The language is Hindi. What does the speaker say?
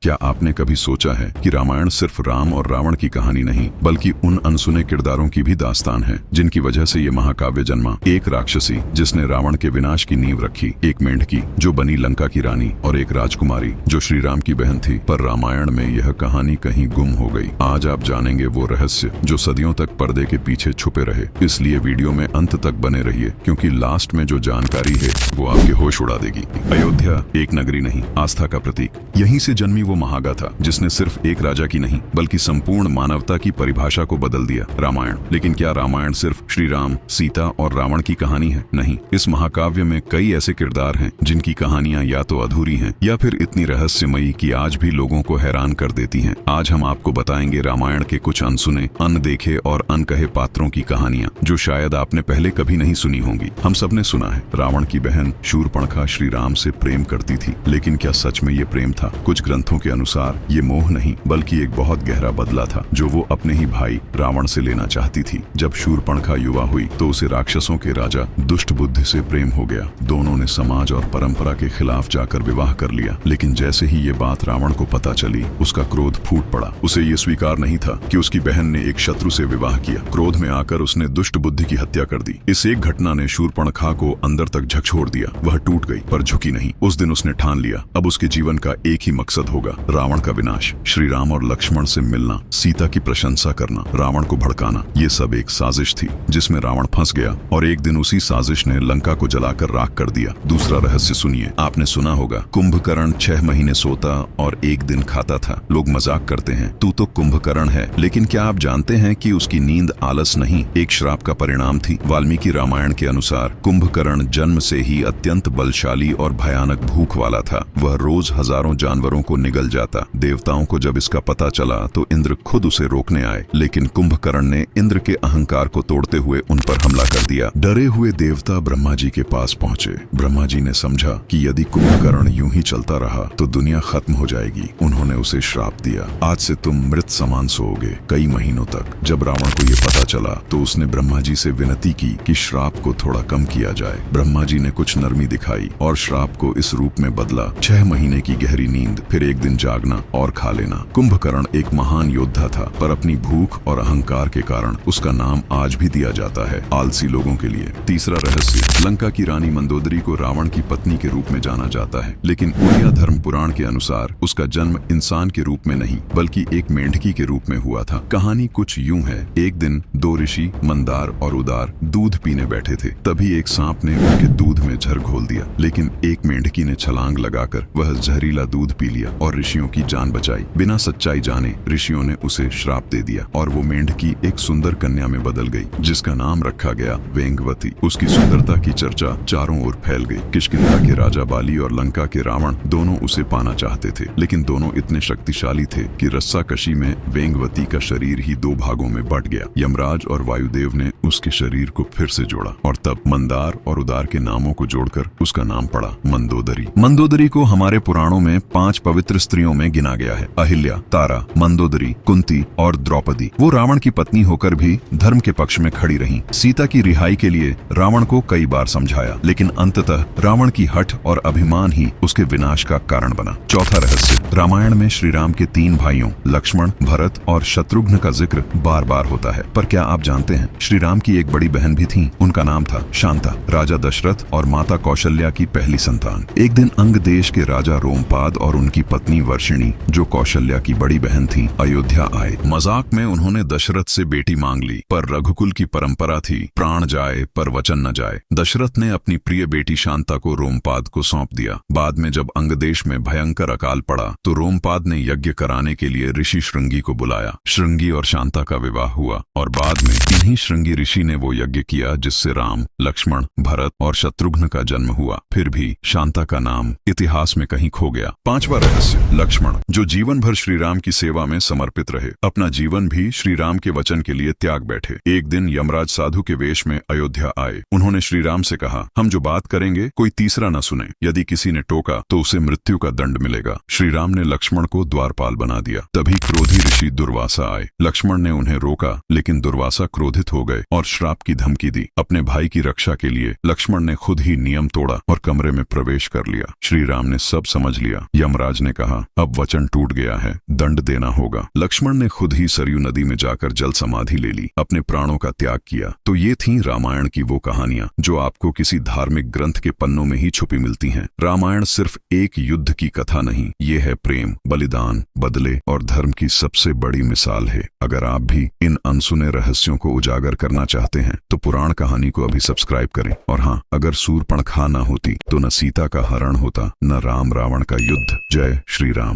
क्या आपने कभी सोचा है कि रामायण सिर्फ राम और रावण की कहानी नहीं बल्कि उन अनसुने किरदारों की भी दास्तान है जिनकी वजह से ये महाकाव्य जन्मा। एक राक्षसी जिसने रावण के विनाश की नींव रखी, एक मेंढकी जो बनी लंका की रानी और एक राजकुमारी जो श्री राम की बहन थी। पर रामायण में यह कहानी कहीं गुम हो गई। आज आप जानेंगे वो रहस्य जो सदियों तक पर्दे के पीछे छुपे रहे। इसलिए वीडियो में अंत तक बने रहिए क्योंकि लास्ट में जो जानकारी है वो आपके होश उड़ा देगी। अयोध्या एक नगरी नहीं, आस्था का प्रतीक। यहीं से जन्मी वो महागाथा जिसने सिर्फ एक राजा की नहीं बल्कि संपूर्ण मानवता की परिभाषा को बदल दिया, रामायण। लेकिन क्या रामायण सिर्फ श्री राम, सीता और रावण की कहानी है? नहीं, इस महाकाव्य में कई ऐसे किरदार हैं जिनकी कहानियां या तो अधूरी हैं या फिर इतनी रहस्यमयी कि आज भी लोगों को हैरान कर देती हैं। आज हम आपको बताएंगे रामायण के कुछ अनसुने, अनदेखे और अनकहे पात्रों की कहानियां जो शायद आपने पहले कभी नहीं सुनी होंगी। हम सबने सुना है रावण की बहन शूर्पणखा श्री राम से प्रेम करती थी, लेकिन क्या सच में ये प्रेम था? कुछ ग्रंथों के अनुसार ये मोह नहीं बल्कि एक बहुत गहरा बदला था जो वो अपने ही भाई रावण से लेना चाहती थी। जब शूर्पणखा युवा हुई तो उसे राक्षसों के राजा दुष्ट बुद्धि से प्रेम हो गया। दोनों ने समाज और परंपरा के खिलाफ जाकर विवाह कर लिया। लेकिन जैसे ही ये बात रावण को पता चली, उसका क्रोध फूट पड़ा। उसे ये स्वीकार नहीं था कि उसकी बहन ने एक शत्रु से विवाह किया। क्रोध में आकर उसने दुष्ट बुद्धि की हत्या कर दी। इस एक घटना ने शूर्पणखा को अंदर तक झकझोर दिया। वह टूट गई पर झुकी नहीं। उस दिन उसने ठान लिया अब उसके जीवन का एक ही मकसद होगा, रावण का विनाश। श्री राम और लक्ष्मण से मिलना, सीता की प्रशंसा करना, रावण को भड़काना, ये सब एक साजिश थी जिसमें रावण फंस गया और एक दिन उसी साजिश ने लंका को जलाकर राख कर दिया। दूसरा रहस्य सुनिए। आपने सुना होगा कुंभकर्ण 6 महीने सोता और एक दिन खाता था। लोग मजाक करते हैं तू तो कुंभकर्ण है, लेकिन क्या आप जानते हैं कि उसकी नींद आलस नहीं, एक श्राप का परिणाम थी। वाल्मीकि रामायण के अनुसार कुंभकर्ण जन्म से ही अत्यंत बलशाली और भयानक भूख वाला था। वह रोज हजारों जानवरों को निगल जाता। देवताओं को जब इसका पता चला तो इंद्र खुद उसे रोकने आए, लेकिन कुंभकर्ण ने इंद्र के अहंकार को तोड़ते हुए उन पर हमला कर दिया। डरे हुए देवता ब्रह्मा जी के पास पहुंचे। ब्रह्मा जी ने समझा कि यदि कुंभकर्ण यूं ही चलता रहा तो दुनिया खत्म हो जाएगी। उन्होंने उसे श्राप दिया, आज से तुम मृत समान सोओगे कई महीनों तक। जब रावण को ये पता चला तो उसने ब्रह्मा जी से विनती की कि श्राप को थोड़ा कम किया जाए। ब्रह्मा जी ने कुछ नरमी दिखाई और श्राप को इस रूप में बदला: 6 महीने की गहरी नींद, फिर एक दिन जागना और खा लेना। कुंभकर्ण एक महान योद्धा था, पर अपनी भूख और अहंकार के कारण उसका नाम आज भी दिया जाता है आलसी लोगों के लिए। तीसरा रहस्य। लंका की रानी मंदोदरी को रावण की पत्नी के रूप में जाना जाता है, लेकिन उड़िया धर्म पुराण के अनुसार उसका जन्म इंसान के रूप में नहीं बल्कि एक मेंढकी के रूप में हुआ था। कहानी कुछ यूं है। एक दिन 2 ऋषि मंदार और उदार दूध पीने बैठे थे। तभी एक सांप ने उनके दूध में जहर घोल दिया, लेकिन एक मेंढकी ने छलांग लगाकर वह जहरीला दूध पी लिया और ऋषियों की जान बचाई। बिना सच्चाई जाने ऋषियों ने उसे श्राप दे दिया और वो मेंढकी एक सुंदर कन्या में बदल गई जिसका नाम रखा गया वेंगवती। उसकी सुंदरता की चर्चा चारों ओर फैल गई। किष्किंधा के राजा बाली और लंका के रावण दोनों उसे पाना चाहते थे, लेकिन दोनों इतने शक्तिशाली थे कि रस्साकशी में वेंगवती का शरीर ही 2 भागों में बंट गया। यमराज और वायुदेव ने उसके शरीर को फिर से जोड़ा और तब मंदार और उदार के नामों को जोड़कर उसका नाम पड़ा मंदोदरी। मंदोदरी को हमारे पुराणों में 5 पवित्र स्त्रियों में गिना गया है: अहिल्या, तारा, मंदोदरी, कुंती और द्रौपदी। वो रावण की पत्नी होकर भी धर्म के पक्ष में खड़ी रहीं। सीता की रिहाई के लिए रावण को कई बार समझाया, लेकिन अंततः रावण की हठ और अभिमान ही उसके विनाश का कारण बना। चौथा रहस्य। रामायण में श्री राम के 3 भाइयों लक्ष्मण, भरत और शत्रुघ्न का जिक्र बार बार होता है, पर क्या आप जानते हैं श्री राम की एक बड़ी बहन भी थी। उनका नाम था शांता। राजा दशरथ और माता कौशल्या की पहली संतान। एक दिन अंग देश के राजा रोमपाद और उनकी पत्नी वर्षिणी, जो कौशल्या की बड़ी बहन थी, अयोध्या आए। मजाक में उन्होंने दशरथ से बेटी मांग ली, पर रघुकुल की परंपरा थी प्राण जाए पर वचन न जाए। दशरथ ने अपनी प्रिय बेटी शांता को रोमपाद को सौंप दिया। बाद में जब अंगदेश में भयंकर अकाल पड़ा तो रोमपाद ने यज्ञ कराने के लिए ऋषि श्रृंगी को बुलाया। श्रृंगी और शांता का विवाह हुआ और बाद में इन्हीं श्रृंगी ऋषि ने वो यज्ञ किया जिससे राम, लक्ष्मण, भरत और शत्रुघ्न का जन्म हुआ। फिर भी शांता का नाम इतिहास में कहीं खो गया। 5वां रहस्य। लक्ष्मण, जो जीवन भर श्री राम की सेवा में समर्पित रहे, अपना जीवन भी श्री राम के वचन के लिए त्याग बैठे। एक दिन यमराज साधु के वेश में अयोध्या आए। उन्होंने श्री राम से कहा, हम जो बात करेंगे कोई तीसरा न सुने। यदि किसी ने टोका तो उसे मृत्यु का दंड मिलेगा। श्री राम ने लक्ष्मण को द्वारपाल बना दिया। तभी क्रोधी ऋषि दुर्वासा आए। लक्ष्मण ने उन्हें रोका, लेकिन दुर्वासा क्रोधित हो गए और श्राप की धमकी दी। अपने भाई की रक्षा के लिए लक्ष्मण ने खुद ही नियम तोड़ा और कमरे में प्रवेश कर लिया। श्री राम ने सब समझ लिया। यमराज ने कहा, कहा, अब वचन टूट गया है, दंड देना होगा। लक्ष्मण ने खुद ही सरयू नदी में जाकर जल समाधि ले ली, अपने प्राणों का त्याग किया। तो ये थीं रामायण की वो कहानियां जो आपको किसी धार्मिक ग्रंथ के पन्नों में ही छुपी मिलती हैं। रामायण सिर्फ एक युद्ध की कथा नहीं, ये है प्रेम, बलिदान, बदले और धर्म की सबसे बड़ी मिसाल है। अगर आप भी इन अनसुने रहस्यों को उजागर करना चाहते हैं तो पुराण कहानी को अभी सब्सक्राइब करें। और हाँ, अगर सूर्पणखा न होती तो न सीता का हरण होता, न राम रावण का युद्ध। जय श्री राम।